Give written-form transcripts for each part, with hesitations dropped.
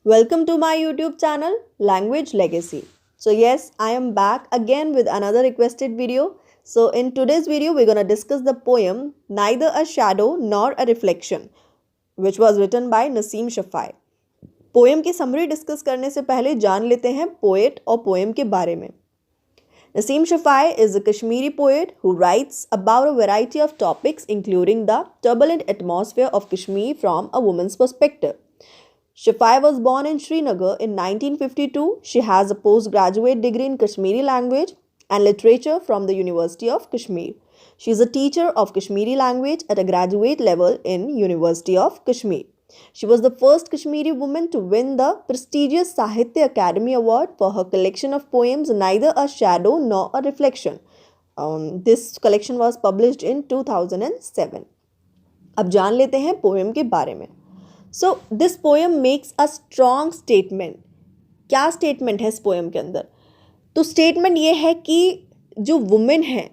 Welcome to my YouTube channel Language Legacy. So yes, I am back again with another requested video. So in today's video we're going to discuss the poem Neither a Shadow Nor a Reflection which was written by Naseem Shafai. Poem की summary discuss करने से पहले जान लेते हैं poet और poem के बारे में. Naseem Shafai is a Kashmiri poet who writes about a variety of topics including the turbulent atmosphere of Kashmir from a woman's perspective. Shafai was born in Srinagar in 1952. She has a postgraduate degree in Kashmiri language and literature from the University of Kashmir. She is a teacher of Kashmiri language at a graduate level in University of Kashmir. She was the first Kashmiri woman to win the prestigious Sahitya Academy Award for her collection of poems Neither a Shadow Nor a Reflection. This collection was published in 2007. अब जान लेते हैं poem के बारे में. So this poem makes a strong statement. क्या statement है इस पोएम के अंदर? तो स्टेटमेंट ये है कि जो वुमेन है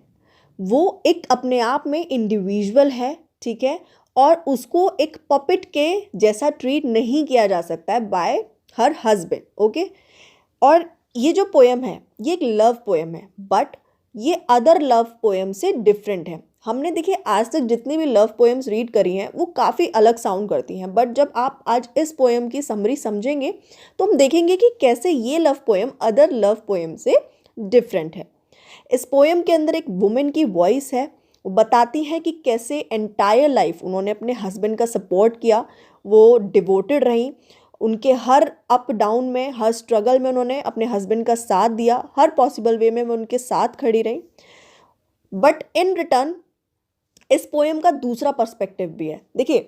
वो एक अपने आप में इंडिविजुअल है, ठीक है, और उसको एक पपेट के जैसा ट्रीट नहीं किया जा सकता है बाय हर हस्बैंड. ओके, और ये जो पोएम है ये एक लव पोएम है, बट ये अदर लव पोएम से डिफरेंट है. हमने देखिए आज तक जितनी भी लव पोएम्स रीड करी हैं वो काफ़ी अलग साउंड करती हैं, बट जब आप आज इस पोएम की समरी समझेंगे तो हम देखेंगे कि कैसे ये love poem other love poem से डिफरेंट है. इस पोएम के अंदर एक वुमेन की वॉइस है. वो बताती हैं कि कैसे एंटायर लाइफ उन्होंने अपने हस्बैंड का सपोर्ट किया, वो डिवोटेड रहीं, उनके हर अप डाउन में, हर स्ट्रगल में उन्होंने अपने हस्बैंड का साथ दिया, हर पॉसिबल वे में वो उनके साथ खड़ी रहीं. बट इन रिटर्न इस पोएम का दूसरा पर्सपेक्टिव भी है. देखिए,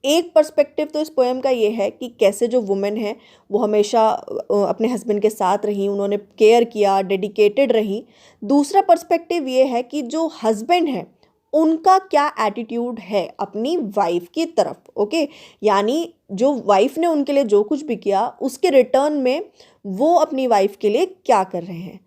एक पर्सपेक्टिव तो इस पोएम का ये है कि कैसे जो वुमेन है वो हमेशा अपने हस्बैंड के साथ रही, उन्होंने केयर किया, डेडिकेटेड रही. दूसरा पर्सपेक्टिव ये है कि जो हस्बैंड है उनका क्या एटीट्यूड है अपनी वाइफ की तरफ. ओके, यानी जो वाइफ ने उनके लिए जो कुछ भी किया उसके रिटर्न में वो अपनी वाइफ के लिए क्या कर रहे हैं.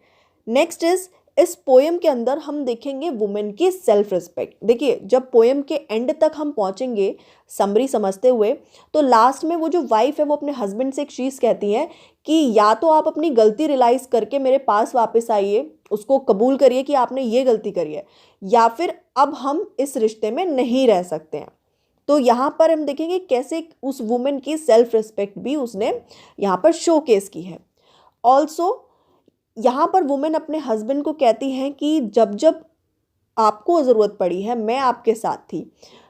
नेक्स्ट इज, इस पोएम के अंदर हम देखेंगे वुमेन की सेल्फ रिस्पेक्ट. देखिए, जब पोएम के एंड तक हम पहुंचेंगे समरी समझते हुए, तो लास्ट में वो जो वाइफ है वो अपने हस्बैंड से एक चीज़ कहती है कि या तो आप अपनी गलती रियलाइज़ करके मेरे पास वापस आइए, उसको कबूल करिए कि आपने ये गलती करी है, या फिर अब हम इस रिश्ते में नहीं रह सकते हैं. तो यहाँ पर हम देखेंगे कैसे उस वुमेन की सेल्फ रिस्पेक्ट भी उसने यहाँ पर शोकेस की है. ऑल्सो यहाँ पर वुमेन अपने हस्बैंड को कहती हैं कि जब जब आपको ज़रूरत पड़ी है मैं आपके साथ थी.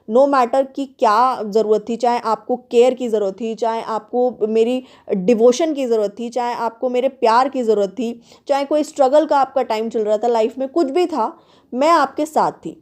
नो मैटर कि क्या ज़रूरत थी, चाहे आपको केयर की ज़रूरत थी, चाहे आपको मेरी डिवोशन की ज़रूरत थी, चाहे आपको मेरे प्यार की ज़रूरत थी, चाहे कोई स्ट्रगल का आपका टाइम चल रहा था लाइफ में, कुछ भी था, मैं आपके साथ थी.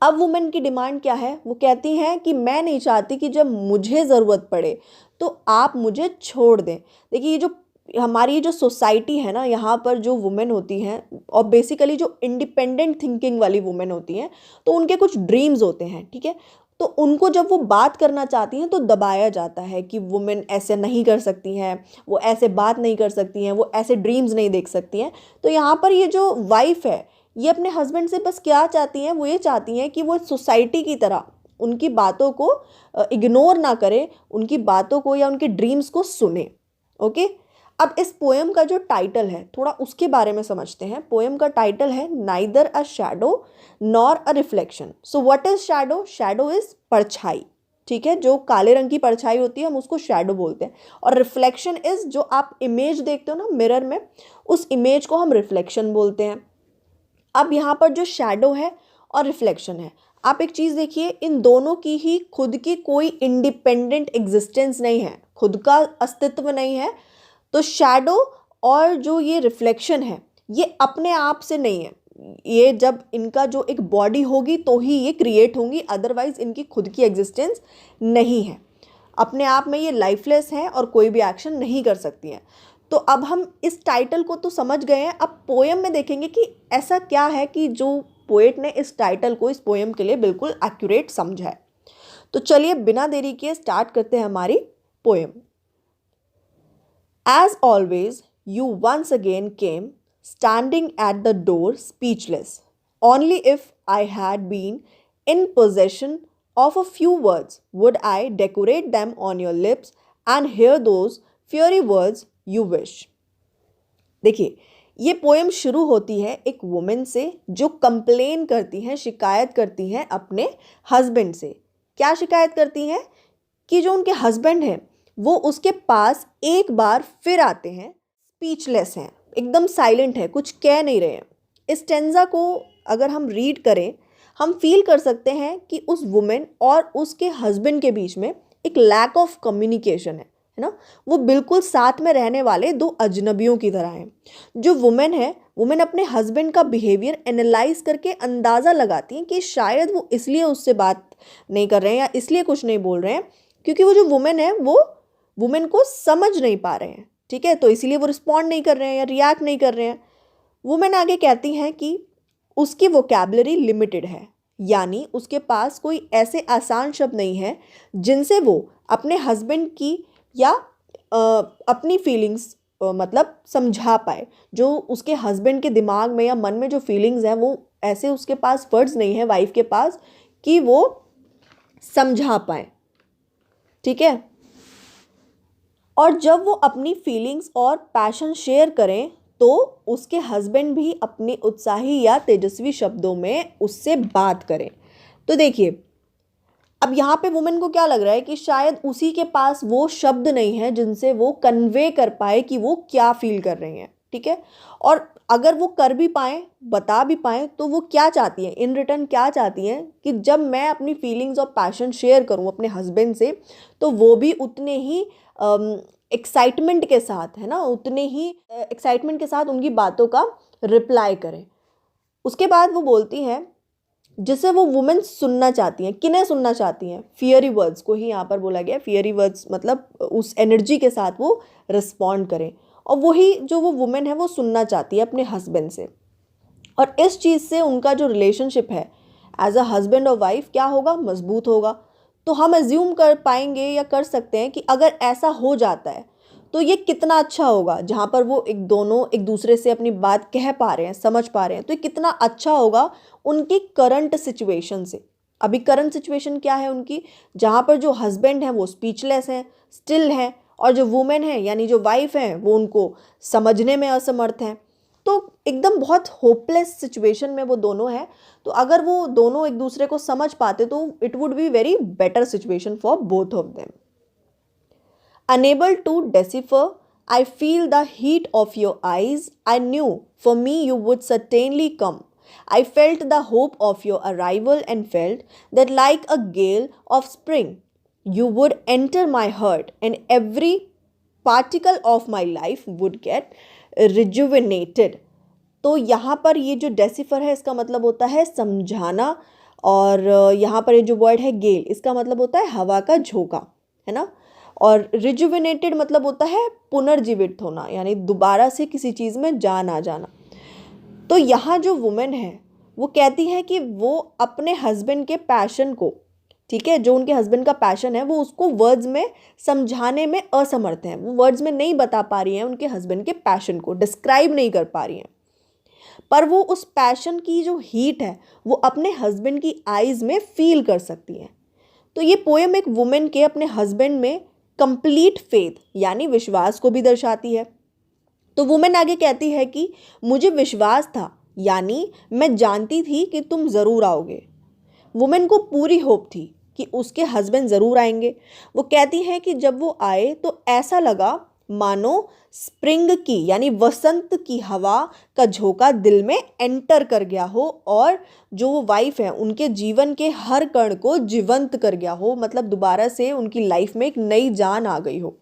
अब वुमेन की डिमांड क्या है? वो कहती हैं कि मैं नहीं चाहती कि जब मुझे ज़रूरत पड़े तो आप मुझे छोड़ दें. देखिए, ये जो हमारी ये जो सोसाइटी है ना, यहाँ पर जो वुमेन होती हैं और बेसिकली जो इंडिपेंडेंट थिंकिंग वाली वुमेन होती हैं, तो उनके कुछ ड्रीम्स होते हैं, ठीक है, तो उनको जब वो बात करना चाहती हैं तो दबाया जाता है कि वुमेन ऐसे नहीं कर सकती हैं, वो ऐसे बात नहीं कर सकती हैं, वो ऐसे ड्रीम्स नहीं देख सकती हैं. तो यहाँ पर ये जो वाइफ है ये अपने हस्बैंड से बस क्या चाहती हैं? वो ये चाहती हैं कि वो सोसाइटी की तरह उनकी बातों को इग्नोर ना करे, उनकी बातों को या उनके ड्रीम्स को सुने. ओके, अब इस पोएम का जो टाइटल है थोड़ा उसके बारे में समझते हैं. पोएम का टाइटल है neither a shadow nor a reflection. So what is shadow? Shadow is परछाई, ठीक है, जो काले रंग की परछाई होती है हम उसको शैडो बोलते हैं. और रिफ्लेक्शन इज जो आप इमेज देखते हो ना मिरर में, उस इमेज को हम रिफ्लेक्शन बोलते हैं. अब यहाँ पर जो शैडो है और रिफ्लेक्शन है, आप एक चीज़ देखिए, इन दोनों की ही खुद की कोई इंडिपेंडेंट एग्जिस्टेंस नहीं है, खुद का अस्तित्व नहीं है. तो शैडो और जो ये रिफ्लेक्शन है ये अपने आप से नहीं है, ये जब इनका जो एक बॉडी होगी तो ही ये क्रिएट होंगी, अदरवाइज इनकी खुद की एग्जिस्टेंस नहीं है. अपने आप में ये लाइफलेस हैं और कोई भी एक्शन नहीं कर सकती हैं. तो अब हम इस टाइटल को तो समझ गए हैं. अब पोएम में देखेंगे कि ऐसा क्या है कि जो पोएट ने इस टाइटल को इस पोएम के लिए बिल्कुल एक्यूरेट समझा है. तो चलिए बिना देरी किए स्टार्ट करते हैं हमारी poem. As always, you once again came, standing at the door speechless. Only if I had been in possession of a few words would I decorate them on your lips and hear those fiery words you wish। देखिए, ये poem शुरू होती है एक women से जो complain करती हैं, शिकायत करती हैं अपने हस्बैंड से। क्या शिकायत करती हैं? कि जो उनके हस्बैंड हैं वो उसके पास एक बार फिर आते हैं, स्पीचलेस हैं, एकदम साइलेंट है, कुछ कह नहीं रहे हैं। इस टेंजा को अगर हम रीड करें, हम फील कर सकते हैं कि उस वुमेन और उसके हस्बैंड के बीच में एक लैक ऑफ कम्युनिकेशन है ना। वो बिल्कुल साथ में रहने वाले दो अजनबियों की तरह हैं। जो वुमेन है, वुमेन अपने हस्बैंड का बिहेवियर एनालाइज करके अंदाज़ा लगाती हैं कि शायद वो इसलिए उससे बात नहीं कर रहे हैं या इसलिए कुछ नहीं बोल रहे हैं क्योंकि वो जो वुमेन है वो वुमेन को समझ नहीं पा रहे हैं, ठीक है, तो इसीलिए वो रिस्पॉन्ड नहीं कर रहे हैं या रिएक्ट नहीं कर रहे हैं। वुमेन आगे कहती हैं कि उसकी वोकैबुलरी लिमिटेड है, यानी उसके पास कोई ऐसे आसान शब्द नहीं है जिनसे वो अपने हस्बैंड की या अपनी फीलिंग्स मतलब समझा पाए। जो उसके हस्बैंड के दिमाग में या मन में जो फीलिंग्स हैं वो ऐसे उसके पास वर्ड्स नहीं है वाइफ के पास कि वो समझा पाए, ठीक है। और जब वो अपनी फीलिंग्स और पैशन शेयर करें तो उसके हस्बैंड भी अपने उत्साही या तेजस्वी शब्दों में उससे बात करें। तो देखिए, अब यहाँ पे वुमेन को क्या लग रहा है कि शायद उसी के पास वो शब्द नहीं है जिनसे वो कन्वे कर पाए कि वो क्या फील कर रही हैं, ठीक है। और अगर वो कर भी पाएँ, बता भी पाएँ, तो वो क्या चाहती हैं इन रिटर्न, क्या चाहती हैं कि जब मैं अपनी फीलिंग्स और पैशन शेयर करूँ अपने हस्बैंड से तो वो भी उतने ही एक्साइटमेंट के साथ, है ना, उतने ही एक्साइटमेंट के साथ उनकी बातों का रिप्लाई करें। उसके बाद वो बोलती हैं जिसे वो वुमेन सुनना चाहती हैं। किन्हें सुनना चाहती हैं? फियरी वर्ड्स को ही यहाँ पर बोला गया। फियरी वर्ड्स मतलब उस एनर्जी के साथ वो रिस्पॉन्ड करें, और वही जो वो वुमेन है वो सुनना चाहती है अपने हस्बैंड से। और इस चीज़ से उनका जो रिलेशनशिप है एज अ हस्बैंड और वाइफ क्या होगा? मजबूत होगा। तो हम एज्यूम कर पाएंगे या कर सकते हैं कि अगर ऐसा हो जाता है तो ये कितना अच्छा होगा, जहाँ पर वो दोनों एक दूसरे से अपनी बात कह पा रहे हैं, समझ पा रहे हैं, तो ये कितना अच्छा होगा उनकी करंट सिचुएशन से। अभी करंट सिचुएशन क्या है उनकी? जहाँ पर जो हस्बैंड हैं वो स्पीचलेस हैं, स्टिल हैं, और जो वुमेन है यानी जो वाइफ हैं वो उनको समझने में असमर्थ हैं। तो एकदम बहुत होपलेस सिचुएशन में वो दोनों हैं। तो अगर वो दोनों एक दूसरे को समझ पाते तो it would be very better situation for both of them. Unable to decipher, I feel the heat of your eyes. I knew for me you would certainly come. I felt the hope of your arrival and felt that like a gale of spring, you would enter my heart and every particle of my life would get rejuvenated. तो यहाँ पर ये जो decipher है इसका मतलब होता है समझाना, और यहाँ पर ये जो वर्ड है गेल, इसका मतलब होता है हवा का झोंका, है ना। और रिजुविनेटेड मतलब होता है पुनर्जीवित होना, यानी दोबारा से किसी चीज़ में जान आ जाना। तो यहाँ जो वुमेन है वो कहती है कि वो अपने हस्बैंड के पैशन को, ठीक है, जो उनके हस्बैंड का पैशन है वो उसको वर्ड्स में समझाने में असमर्थ हैं। वो वर्ड्स में नहीं बता पा रही हैं उनके हस्बैंड के पैशन को, डिस्क्राइब नहीं कर पा रही हैं, पर वो उस पैशन की जो हीट है वो अपने हस्बैंड की आईज़ में फील कर सकती हैं। तो ये पोएम एक वुमेन के अपने हस्बैंड में कंप्लीट फेथ यानी विश्वास को भी दर्शाती है। तो वुमेन आगे कहती है कि मुझे विश्वास था, यानी मैं जानती थी कि तुम ज़रूर आओगे। वुमेन को पूरी होप थी कि उसके हस्बैंड ज़रूर आएंगे। वो कहती हैं कि जब वो आए तो ऐसा लगा मानो स्प्रिंग की यानी वसंत की हवा का झोंका दिल में एंटर कर गया हो, और जो वो वाइफ है उनके जीवन के हर कण को जीवंत कर गया हो, मतलब दोबारा से उनकी लाइफ में एक नई जान आ गई हो।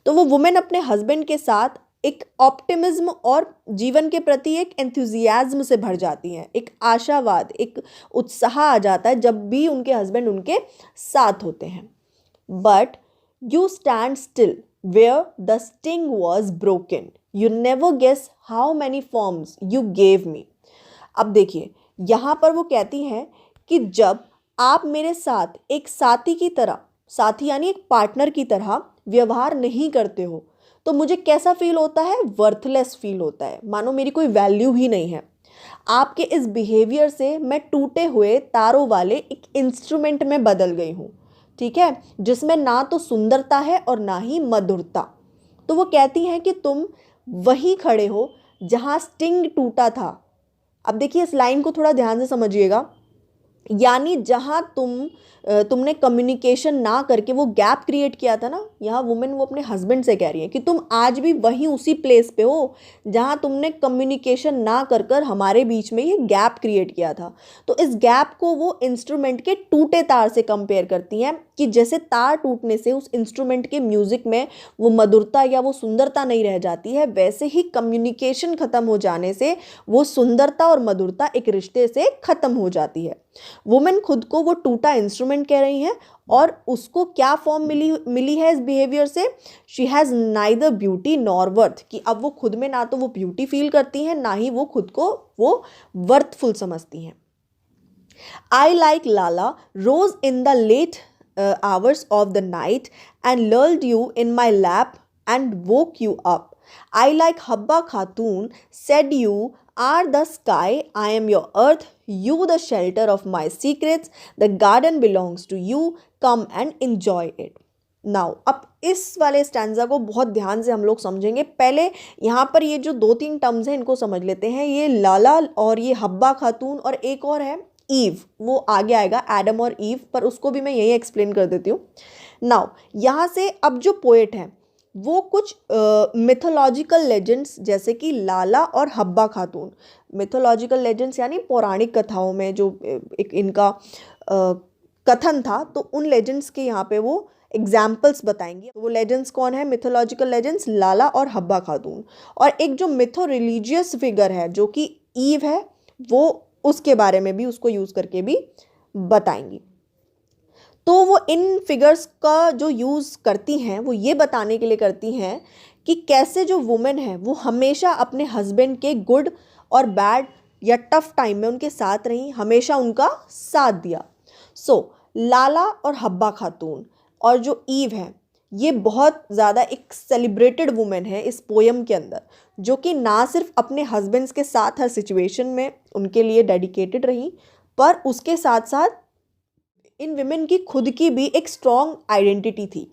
तो वो वुमेन अपने हस्बैंड के साथ एक ऑप्टिमिज्म और जीवन के प्रति एक एंथुजियाज्म से भर जाती हैं। एक आशावाद, एक उत्साह आ जाता है जब भी उनके हस्बैंड उनके साथ होते हैं। But you stand still where the sting was broken. You never guess how many forms you gave me. अब देखिए, यहाँ पर वो कहती हैं कि जब आप मेरे साथ एक साथी की तरह, साथी यानी एक पार्टनर की तरह व्यवहार नहीं करते हो तो मुझे कैसा फील होता है? वर्थलेस फील होता है, मानो मेरी कोई वैल्यू ही नहीं है। आपके इस बिहेवियर से मैं टूटे हुए तारों वाले एक इंस्ट्रूमेंट में बदल गई हूँ, ठीक है, जिसमें ना तो सुंदरता है और ना ही मधुरता। तो वो कहती हैं कि तुम वहीं खड़े हो जहाँ स्टिंग टूटा था। अब देखिए इस लाइन को थोड़ा ध्यान से समझिएगा, यानी जहाँ तुमने कम्युनिकेशन ना करके वो गैप क्रिएट किया था ना, यहाँ वुमेन वो अपने हस्बैंड से कह रही है कि तुम आज भी वहीं उसी प्लेस पे हो जहाँ तुमने कम्युनिकेशन ना कर कर हमारे बीच में ये गैप क्रिएट किया था। तो इस गैप को वो इंस्ट्रूमेंट के टूटे तार से कंपेयर करती हैं कि जैसे तार टूटने से उस इंस्ट्रूमेंट के म्यूजिक में वो मधुरता या वो सुंदरता नहीं रह जाती है, वैसे ही कम्युनिकेशन खत्म हो जाने से वो सुंदरता और मधुरता एक रिश्ते से खत्म हो जाती है। वुमेन खुद को वो टूटा इंस्ट्रूमेंट कह रही हैं और उसको क्या फॉर्म मिली है इस बिहेवियर से, she has neither beauty nor worth, कि अब वो खुद में ना तो वो ब्यूटी फील करती हैं ना ही वो खुद को वो वर्थफुल समझती हैं। I like Lala rose in the late hours of the night and lulled you in my lap and woke you up. I like Habba Khatun said you are the sky, I am your earth, you the shelter of my secrets, the garden belongs to you, come and enjoy it. Now अब इस वाले stanza को बहुत ध्यान से हम लोग समझेंगे। पहले यहाँ पर ये जो 2-3 टर्म्स हैं इनको समझ लेते हैं। ये लाला और ये हब्बा खातून और एक और है ईव, वो आगे आएगा एडम और ईव, पर उसको भी मैं यही एक्सप्लेन कर देती हूँ। नाउ यहाँ से अब जो पोएट हैं वो कुछ मिथोलॉजिकल लेजेंड्स जैसे कि लाला और हब्बा खातून, मिथोलॉजिकल लेजेंड्स यानी पौराणिक कथाओं में जो एक इनका कथन था, तो उन लेजेंड्स के यहाँ पे वो एग्जाम्पल्स बताएंगे। तो वो लेजेंड्स कौन है, मिथोलॉजिकल लेजेंड्स लाला और हब्बा खातून, और एक जो मिथो रिलीजियस फिगर है जो कि ईव है, वो उसके बारे में भी उसको यूज़ करके भी बताएंगी। तो वो इन फिगर्स का जो यूज़ करती हैं वो ये बताने के लिए करती हैं कि कैसे जो वुमेन है वो हमेशा अपने हस्बैंड के गुड और बैड या टफ टाइम में उनके साथ रही, हमेशा उनका साथ दिया। लाला और हब्बा खातून और जो ईव है ये बहुत ज़्यादा एक सेलिब्रेटेड वुमेन है इस पोयम के अंदर, जो कि ना सिर्फ अपने हस्बैंड्स के साथ हर सिचुएशन में उनके लिए डेडिकेटेड रही, पर उसके साथ साथ इन विमेन की खुद की भी एक स्ट्रॉन्ग आइडेंटिटी थी।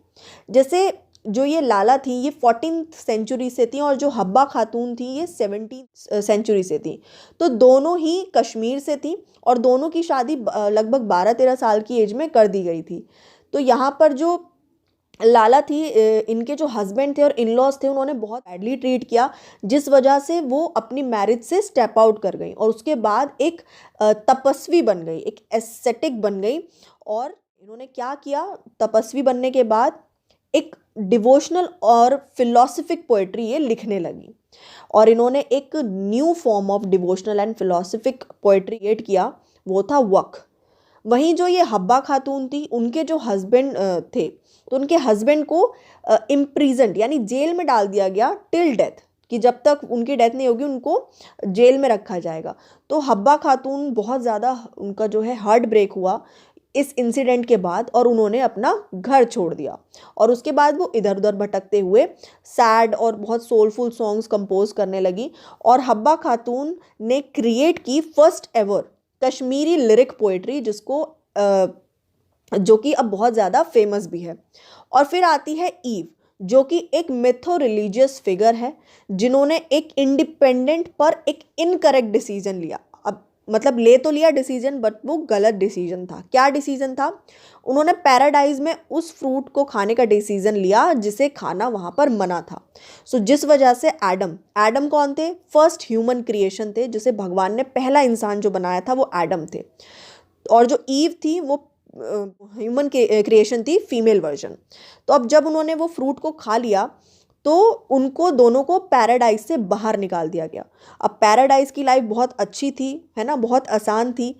जैसे जो ये लाला थी ये 14th सेंचुरी से थी और जो हब्बा खातून थी ये 17th सेंचुरी से थी। तो दोनों ही कश्मीर से थी और दोनों की शादी लगभग 12-13 साल की एज में कर दी गई थी। तो यहाँ पर जो लाला थी, इनके जो हस्बैंड थे और इन लॉज थे उन्होंने बहुत बैडली ट्रीट किया, जिस वजह से वो अपनी मैरिज से स्टेप आउट कर गई और उसके बाद एक तपस्वी बन गई, एक एस्थेटिक बन गई। और इन्होंने क्या किया, तपस्वी बनने के बाद एक डिवोशनल और फिलोसफिक पोएट्री ये लिखने लगी और इन्होंने एक new form of devotional and philosophic poetry create किया, वो था वक्फ। वहीं जो ये हब्बा खातून थी उनके जो हस्बैंड थे, तो उनके हस्बैंड को इम्प्रिजेंट यानी जेल में डाल दिया गया टिल डेथ, कि जब तक उनकी डेथ नहीं होगी उनको जेल में रखा जाएगा। तो हब्बा खातून बहुत ज़्यादा उनका जो है हार्ट ब्रेक हुआ इस इंसिडेंट के बाद और उन्होंने अपना घर छोड़ दिया और उसके बाद वो इधर उधर भटकते हुए सैड और बहुत सोलफुल सॉन्ग्स कंपोज करने लगी। और हब्बा खातून ने क्रिएट की first ever Kashmiri lyric poetry, जिसको जो कि अब बहुत ज़्यादा फेमस भी है। और फिर आती है ईव, जो कि एक मिथो रिलीजियस फिगर है जिन्होंने एक इंडिपेंडेंट पर एक इनकरेक्ट डिसीजन लिया। अब मतलब ले तो लिया डिसीजन, बट वो गलत डिसीजन था। क्या डिसीजन था, उन्होंने पैराडाइज में उस फ्रूट को खाने का डिसीजन लिया जिसे खाना वहाँ पर मना था। जिस वजह से एडम कौन थे, फर्स्ट ह्यूमन क्रिएशन थे, जिसे भगवान ने पहला इंसान जो बनाया था वो एडम थे। और जो ईव थी वो ह्यूमन क्रिएशन थी, फीमेल वर्जन। तो अब जब उन्होंने वो फ्रूट को खा लिया तो उनको दोनों को पैराडाइज से बाहर निकाल दिया गया। अब पैराडाइज की लाइफ बहुत अच्छी थी, है ना, बहुत आसान थी,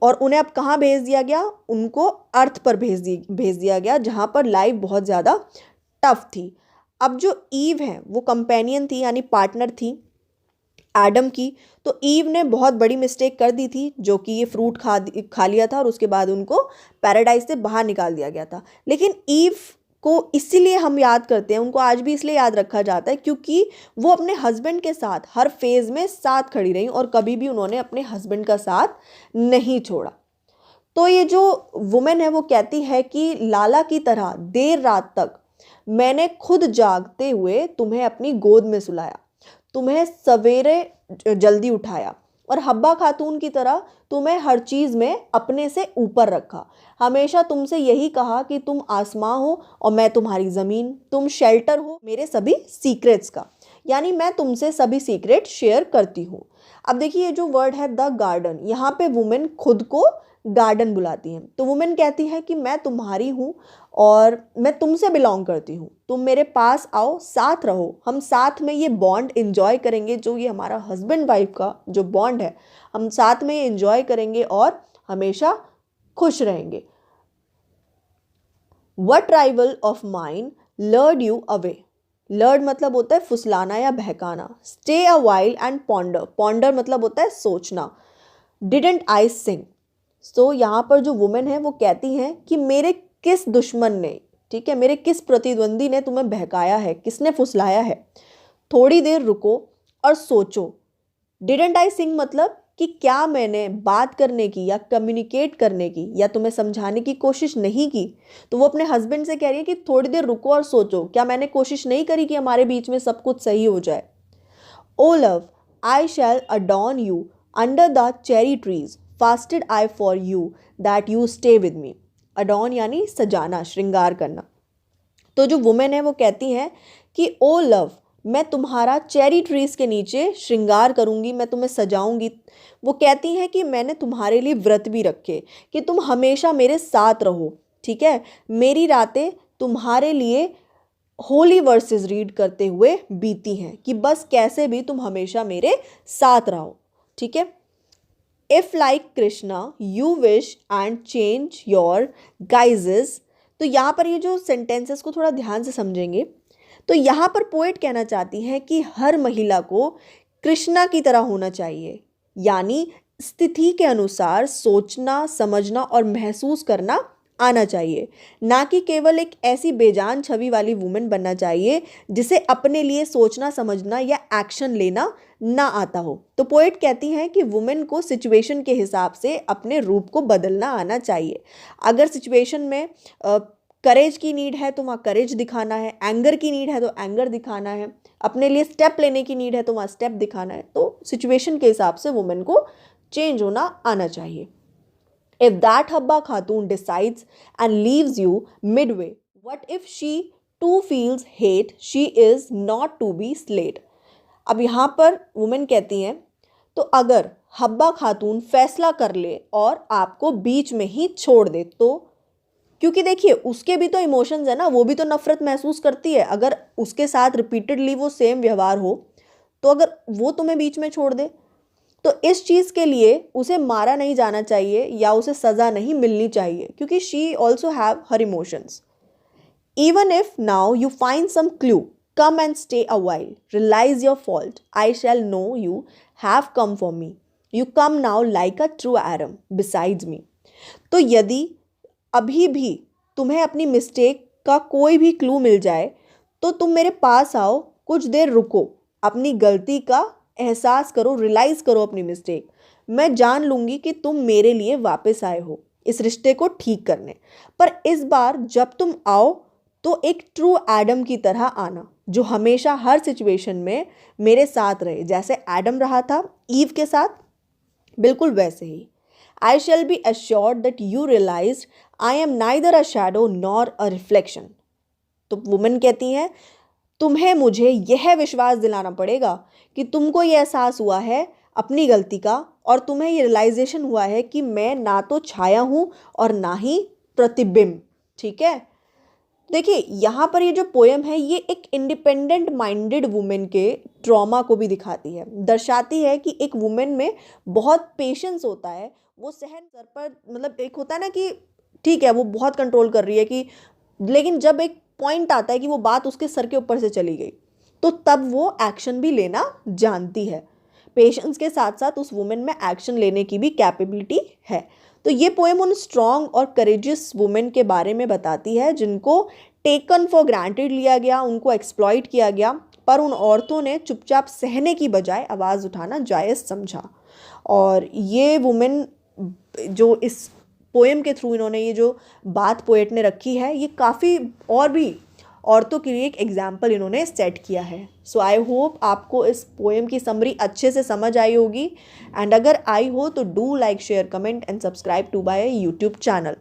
और उन्हें अब कहाँ भेज दिया गया, उनको अर्थ पर भेज दिया गया जहाँ पर लाइफ बहुत ज़्यादा टफ थी। अब जो ईव है वो कंपेनियन थी यानी पार्टनर थी एडम की। तो ईव ने बहुत बड़ी मिस्टेक कर दी थी, जो कि ये फ्रूट खा लिया था और उसके बाद उनको पैराडाइज से बाहर निकाल दिया गया था। लेकिन ईव को इसीलिए हम याद करते हैं, उनको आज भी इसलिए याद रखा जाता है क्योंकि वो अपने हस्बैंड के साथ हर फेज़ में साथ खड़ी रही और कभी भी उन्होंने अपने हस्बैंड का साथ नहीं छोड़ा। तो ये जो वुमेन है वो कहती है कि लाला की तरह देर रात तक मैंने खुद जागते हुए तुम्हें अपनी गोद में सुलाया, तुम्हें सवेरे जल्दी उठाया और हब्बा खातून की तरह तुम्हें हर चीज़ में अपने से ऊपर रखा। हमेशा तुमसे यही कहा कि तुम आसमां हो और मैं तुम्हारी ज़मीन, तुम शेल्टर हो मेरे सभी सीक्रेट्स का। यानी मैं तुमसे सभी सीक्रेट शेयर करती हूँ। अब देखिए ये जो वर्ड है द गार्डन, यहाँ पे वुमेन खुद को गार्डन बुलाती हैं। तो वुमेन कहती है कि मैं तुम्हारी हूँ और मैं तुमसे बिलोंग करती हूँ, तुम मेरे पास आओ, साथ रहो, हम साथ में ये बॉन्ड एंजॉय करेंगे। जो ये हमारा हस्बैंड वाइफ का जो बॉन्ड है, हम साथ में ये एंजॉय करेंगे और हमेशा खुश रहेंगे। What rival of mine lured you away? Lured मतलब होता है फुसलाना या बहकाना। Stay a while and ponder, ponder मतलब होता है सोचना। डिडेंट आई सिंग, सो यहाँ पर जो वुमेन है वो कहती हैं कि मेरे किस दुश्मन ने, ठीक है, मेरे किस प्रतिद्वंदी ने तुम्हें बहकाया है, किसने फुसलाया है। थोड़ी देर रुको और सोचो। डिडेंट आई सिंग मतलब कि क्या मैंने बात करने की या कम्युनिकेट करने की या तुम्हें समझाने की कोशिश नहीं की। तो वो अपने हस्बैंड से कह रही है कि थोड़ी देर रुको और सोचो, क्या मैंने कोशिश नहीं करी कि हमारे बीच में सब कुछ सही हो जाए। O love, I shall adorn you under the cherry trees, fasted I for you that you stay with me. Adorn यानी सजाना, श्रृंगार करना। तो जो वुमेन है वो कहती हैं कि ओ लव, मैं तुम्हारा चेरी ट्रीज के नीचे श्रृंगार करूंगी, मैं तुम्हें सजाऊंगी। वो कहती हैं कि मैंने तुम्हारे लिए व्रत भी रखे कि तुम हमेशा मेरे साथ रहो, ठीक है। मेरी रातें तुम्हारे लिए होली वर्सेस रीड करते हुए बीती हैं कि बस कैसे भी तुम हमेशा मेरे साथ रहो, ठीक है। If like Krishna you wish and change your guises. तो यहाँ पर ये जो सेंटेंसेस को थोड़ा ध्यान से समझेंगे तो यहाँ पर पोएट कहना चाहती हैं कि हर महिला को कृष्णा की तरह होना चाहिए, यानी स्थिति के अनुसार सोचना, समझना और महसूस करना आना चाहिए, ना कि केवल एक ऐसी बेजान छवि वाली वुमेन बनना चाहिए जिसे अपने लिए सोचना, समझना या एक्शन लेना ना आता हो। तो पोएट कहती हैं कि वुमेन को सिचुएशन के हिसाब से अपने रूप को बदलना आना चाहिए। अगर सिचुएशन में करेज की नीड है तो वहाँ करेज दिखाना है, एंगर की नीड है तो एंगर दिखाना है, अपने लिए स्टेप लेने की नीड है तो वहाँ स्टेप दिखाना है। तो सिचुएशन के हिसाब से वुमेन को चेंज होना आना चाहिए। If that Habba Khatun decides and leaves you midway, what if she too feels hate? She is not to be slayed. अब यहाँ पर वुमेन कहती हैं तो अगर हब्बा खातून फैसला कर ले और आपको बीच में ही छोड़ दे तो, क्योंकि देखिए उसके भी तो इमोशंस है ना, वो भी तो नफरत महसूस करती है। अगर उसके साथ रिपीटेडली वो सेम व्यवहार हो तो अगर वो तुम्हें बीच में छोड़ दे तो इस चीज़ के लिए उसे मारा नहीं जाना चाहिए या उसे सज़ा नहीं मिलनी चाहिए, क्योंकि she also have her emotions. Even if now you find some clue, come and stay a while, realise your fault, I shall know you have come for me, you come now like a true Adam besides me. तो यदि अभी भी तुम्हें अपनी mistake का कोई भी clue मिल जाए तो तुम मेरे पास आओ, कुछ देर रुको, अपनी गलती का एहसास करो, रियलाइज़ करो अपनी मिस्टेक। मैं जान लूँगी कि तुम मेरे लिए वापस आए हो इस रिश्ते को ठीक करने। पर इस बार जब तुम आओ तो एक ट्रू एडम की तरह आना, जो हमेशा हर सिचुएशन में मेरे साथ रहे, जैसे एडम रहा था ईव के साथ, बिल्कुल वैसे ही। I shall be assured that you realized I am neither a shadow nor a reflection. तो वुमेन कहती हैं तुम्हें मुझे यह विश्वास दिलाना पड़ेगा कि तुमको ये एहसास हुआ है अपनी गलती का और तुम्हें ये रियलाइजेशन हुआ है कि मैं ना तो छाया हूँ और ना ही प्रतिबिंब, ठीक है। देखिए यहाँ पर ये जो पोएम है ये एक इंडिपेंडेंट माइंडेड वुमेन के ट्रॉमा को भी दिखाती है, दर्शाती है कि एक वुमेन में बहुत पेशेंस होता है। वो सहन सर पर, मतलब एक होता है ना कि ठीक है वो बहुत कंट्रोल कर रही है कि, लेकिन जब एक पॉइंट आता है कि वो बात उसके सर के ऊपर से चली गई तो तब वो एक्शन भी लेना जानती है। पेशेंस के साथ साथ उस वुमेन में एक्शन लेने की भी कैपेबिलिटी है। तो ये पोएम उन स्ट्रॉन्ग और करेजियस वुमेन के बारे में बताती है जिनको टेकन फॉर ग्रांटेड लिया गया, उनको एक्सप्लॉइट किया गया, पर उन औरतों ने चुपचाप सहने की बजाय आवाज़ उठाना जायज़ समझा। और ये वुमेन जो इस पोएम के थ्रू इन्होंने ये जो बात पोएट ने रखी है, ये काफ़ी और भी औरतों के लिए एक एग्जाम्पल इन्होंने सेट किया है। सो आई होप आपको इस पोएम की समरी अच्छे से समझ आई होगी, एंड अगर आई हो तो do like share comment and subscribe to my YouTube channel.